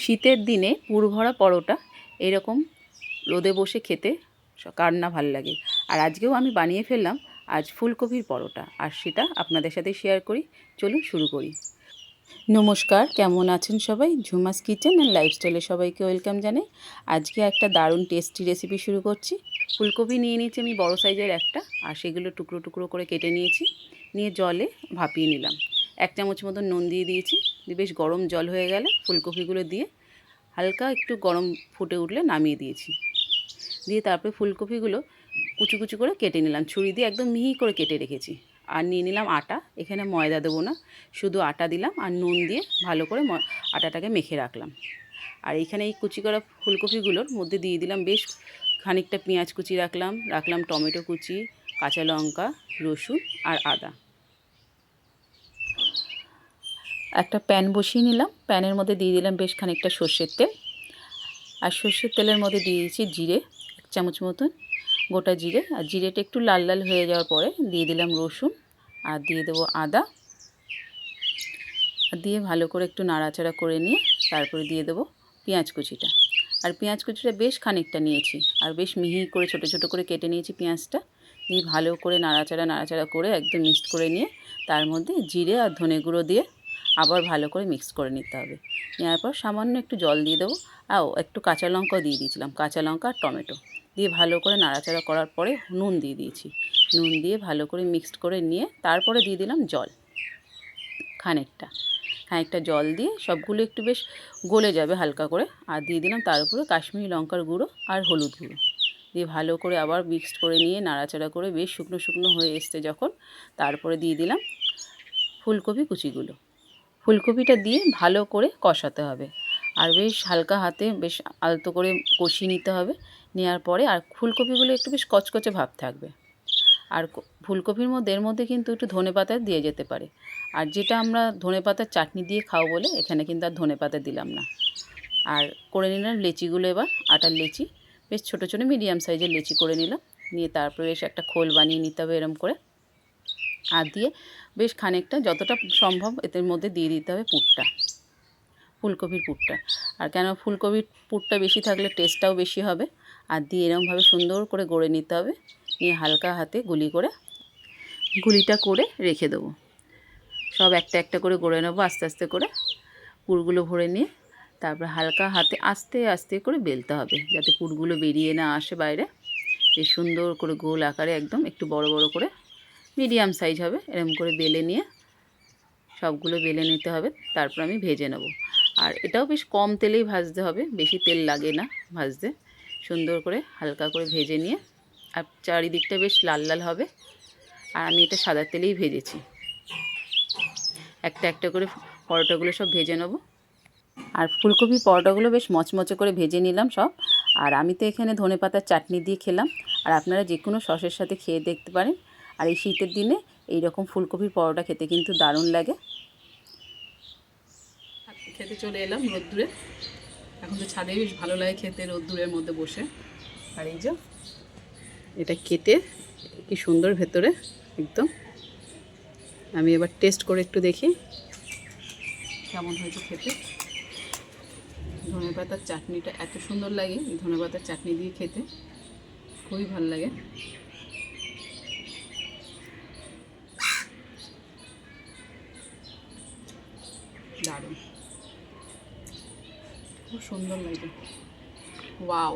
শীতের দিনে পুরভরা পরোটা এরকম রোদে বসে খেতে কার না ভাল লাগে। আর আজকেও আমি বানিয়ে ফেললাম আজ ফুলকপির পরোটা, আর সেটা আপনাদের সাথে শেয়ার করি। চলুন শুরু করি। নমস্কার, কেমন আছেন সবাই? ঝুমাস কিচেন অ্যান্ড লাইফস্টাইলে সবাইকে ওয়েলকাম জানাই। আজকে একটা দারুণ টেস্টি রেসিপি শুরু করছি। ফুলকপি নিয়ে নিয়েছি আমি বড় সাইজের একটা, আর সেগুলো টুকরো টুকরো করে কেটে নিয়েছি। নিয়ে জলে ভাপিয়ে নিলাম। 1 চামচ মতো নুন দিয়ে দিয়েছি। দিয়ে বেশ গরম জল হয়ে গেলে ফুলকপিগুলো দিয়ে হালকা একটু গরম ফুটে উঠলে নামিয়ে দিয়েছি। দিয়ে তারপরে ফুলকপিগুলো কুচি কুচি করে কেটে নিলাম, ছুরি দিয়ে একদম মিহি করে কেটে রেখেছি। আর নিয়ে নিলাম আটা। এখানে ময়দা দেবো না, শুধু আটা দিলাম আর নুন দিয়ে ভালো করে আটাটাকে মেখে রাখলাম। আর এইখানে এই কুচি করা ফুলকপিগুলোর মধ্যে দিয়ে দিলাম বেশ খানিকটা পেঁয়াজ কুচি রাখলাম টমেটো কুচি, কাঁচা লঙ্কা, রসুন আর আদা। একটা প্যান বসিয়ে নিলাম, প্যানের মধ্যে দিয়ে দিলাম বেশ খানিকটা সর্ষের তেল। আর সর্ষের তেলের মধ্যে দিয়ে দিয়েছি জিরে 1 চামচ মতন, গোটা জিরে। আর জিরেটা একটু লাল লাল হয়ে যাওয়ার পরে দিয়ে দিলাম রসুন, আর দিয়ে দেবো আদা। আর দিয়ে ভালো করে একটু নাড়াচাড়া করে নিয়ে তারপরে দিয়ে দেবো পেঁয়াজ কুচিটা। আর পেঁয়াজ কুচিটা বেশ খানিকটা নিয়েছি, আর বেশ মিহি করে ছোটো ছোটো করে কেটে নিয়েছি পেঁয়াজটা। দিয়ে ভালো করে নাড়াচাড়া করে একদম মিক্সড করে নিয়ে তার মধ্যে জিরে আর ধনে গুঁড়ো দিয়ে আবার ভালো করে মিক্স করে নিতে হবে। নেওয়ার পর সামান্য একটু জল দিয়ে দেবো। আর একটু কাঁচা লঙ্কাও দিয়ে দিয়েছিলাম, কাঁচা লঙ্কা আর টমেটো দিয়ে ভালো করে নাড়াচাড়া করার পরে নুন দিয়ে দিয়েছি। নুন দিয়ে ভালো করে মিক্সড করে নিয়ে তারপরে দিয়ে দিলাম জল খানিকটা জল দিয়ে সবগুলো একটু বেশ গলে যাবে হালকা করে। আর দিয়ে দিলাম তার উপরে কাশ্মীরি লঙ্কার গুঁড়ো আর হলুদ গুঁড়ো দিয়ে ভালো করে আবার মিক্সড করে নিয়ে নাড়াচাড়া করে বেশ শুকনো শুকনো হয়ে এসছে যখন, তারপরে দিয়ে দিলাম ফুলকপি কুচিগুলো। ফুলকপিটা দিয়ে ভালো করে কষাতে হবে, আর বেশ হালকা হাতে বেশ আলতো করে কষিয়ে নিতে হবে। নেওয়ার পরে আর ফুলকপিগুলো একটু বেশ কচকচে ভাব থাকবে। আর ফুলকপির মধ্যে এর মধ্যে কিন্তু একটু ধনেপাতা দিয়ে যেতে পারে। আর যেটা আমরা ধনেপাতার চাটনি দিয়ে খাবো বলে এখানে কিন্তু আর ধনেপাতা দিলাম না। আর করে নিলাম লেচিগুলো, এবার আটার লেচি বেশ ছোটো ছোটো মিডিয়াম সাইজের লেচি করে নিলাম। নিয়ে তারপরে বেশ একটা খোল বানিয়ে নিতে হবে এরম করে। আর দিয়ে বেশ খানিকটা যতটা সম্ভব এদের মধ্যে দিয়ে দিতে হবে ফুলকপির পুরটা। আর কেন ফুলকপির পুরটা বেশি থাকলে টেস্টটাও বেশি হবে। আর দিয়ে এরমভাবে সুন্দর করে গড়ে নিতে হবে। নিয়ে হালকা হাতে গুলিটা করে রেখে দেবো। সব একটা একটা করে গড়ে নেবো আস্তে আস্তে করে পুরগুলো ভরে নিয়ে তারপর হালকা হাতে আস্তে আস্তে করে বেলতে হবে, যাতে পুরগুলো বেরিয়ে না আসে বাইরে। বেশ সুন্দর করে গোল আকারে একদম একটু বড় বড় করে মিডিয়াম সাইজ হবে এরকম করে বেলে নিয়ে সবগুলো বেলে নিতে হবে। তারপর আমি ভেজে নেব। আর এটাও বেশ কম তেলেই ভাজতে হবে, বেশি তেল লাগে না ভাজতে। সুন্দর করে হালকা করে ভেজে নিয়ে আর চারিদিকটা বেশ লাল লাল হবে। আর আমি এটা সাদা তেলেই ভেজেছি। একটা একটা করে পরোটাগুলো সব ভেজে নেব। আর ফুলকপির পরোটাগুলো বেশ মচমচে করে ভেজে নিলাম সব। আর আমি তো এখানে ধনেপাতার চাটনি দিয়ে খেলাম, আর আপনারা যে কোনো সসের সাথে খেয়ে দেখতে পারেন। আর এই শীতের দিনে এই রকম ফুলকপির পরোটা খেতে কিন্তু দারুণ লাগে। খেতে চলে এলাম রোদ্দুরে। এখন তো ছাদে বেশ ভালো লাগে খেতে রোদ্দুরের মধ্যে বসে। আর এই যে এটা কেটে কি সুন্দর ভেতরে একদম। আমি এবার টেস্ট করে একটু দেখি কেমন হয়েছে খেতে। ধনেপাতার চাটনিটা এত সুন্দর লাগে, ধনেপাতার চাটনি দিয়ে খেতে খুবই ভালো লাগে। দারুণ, খুব সুন্দর লাগে। ওয়াও।